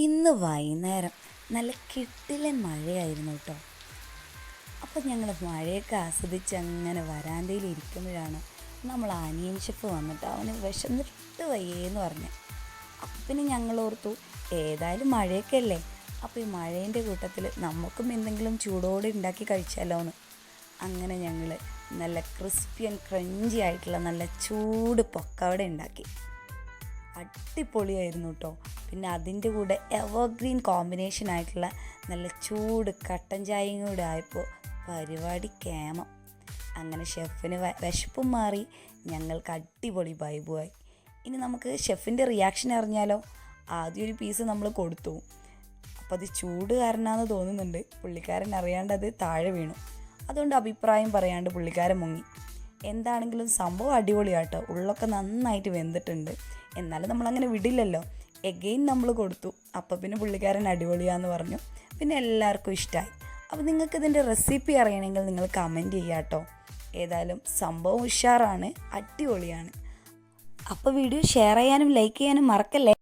ഇന്ന് വൈകുന്നേരം നല്ല കിട്ടിലൻ മഴയായിരുന്നു കേട്ടോ. അപ്പോൾ ഞങ്ങൾ മഴയൊക്കെ ആസ്വദിച്ച് അങ്ങനെ വരാന്തയിൽ ഇരിക്കുമ്പോഴാണ് നമ്മൾ അനിയൻ ഷെഫ് വന്നിട്ട് അവന് വിശന്നിട്ട് വയ്യേന്ന് പറഞ്ഞു. അപ്പം പിന്നെ ഞങ്ങൾ ഓർത്തു ഏതായാലും മഴയൊക്കെ അല്ലേ, അപ്പോൾ ഈ മഴേൻ്റെ കൂട്ടത്തിൽ നമുക്കും എന്തെങ്കിലും ചൂടോടെ ഉണ്ടാക്കി കഴിച്ചാലോ എന്ന്. അങ്ങനെ ഞങ്ങൾ നല്ല ക്രിസ്പി ആൻഡ് ക്രഞ്ചി ആയിട്ടുള്ള നല്ല ചൂട് പക്കവട ഉണ്ടാക്കി. അടിപൊളിയായിരുന്നു കേട്ടോ. പിന്നെ അതിൻ്റെ കൂടെ എവർഗ്രീൻ കോമ്പിനേഷൻ ആയിട്ടുള്ള നല്ല ചൂട് കട്ടൻ ചായയും കൂടെ ആയപ്പോൾ പരിപാടി കേമം. അങ്ങനെ ഷെഫിന് വിശപ്പും മാറി, ഞങ്ങൾക്ക് അടിപൊളി വൈബുമായി. ഇനി നമുക്ക് ഷെഫിൻ്റെ റിയാക്ഷൻ അറിഞ്ഞാലോ. ആദ്യം ഒരു പീസ് നമ്മൾ കൊടുത്തു, അപ്പോൾ അത് ചൂട് കാരനാണെന്ന് തോന്നുന്നുണ്ട്. പുള്ളിക്കാരൻ അറിയാണ്ട് അത് താഴെ വീണു. അതുകൊണ്ട് അഭിപ്രായം പറയാണ്ട് പുള്ളിക്കാരൻ മുങ്ങി. എന്താണെങ്കിലും സംഭവം അടിപൊളിയാട്ടോ, ഉള്ളൊക്കെ നന്നായിട്ട് വെന്തിട്ടുണ്ട്. എന്നാലും നമ്മളങ്ങനെ വിടില്ലല്ലോ. എഗെയിൻ നമ്മൾ കൊടുത്തു. അപ്പോൾ പിന്നെ പുള്ളിക്കാരൻ അടിപൊളിയാന്ന് പറഞ്ഞു. പിന്നെ എല്ലാവർക്കും ഇഷ്ടമായി. അപ്പോൾ നിങ്ങൾക്ക് ഇതിൻ്റെ റെസിപ്പി അറിയണമെങ്കിൽ നിങ്ങൾ കമൻറ്റ് ചെയ്യുക കേട്ടോ. ഏതായാലും സംഭവം ഉഷാറാണ്, അടിപൊളിയാണ്. അപ്പോൾ വീഡിയോ ഷെയർ ചെയ്യാനും ലൈക്ക് ചെയ്യാനും മറക്കല്ലേ.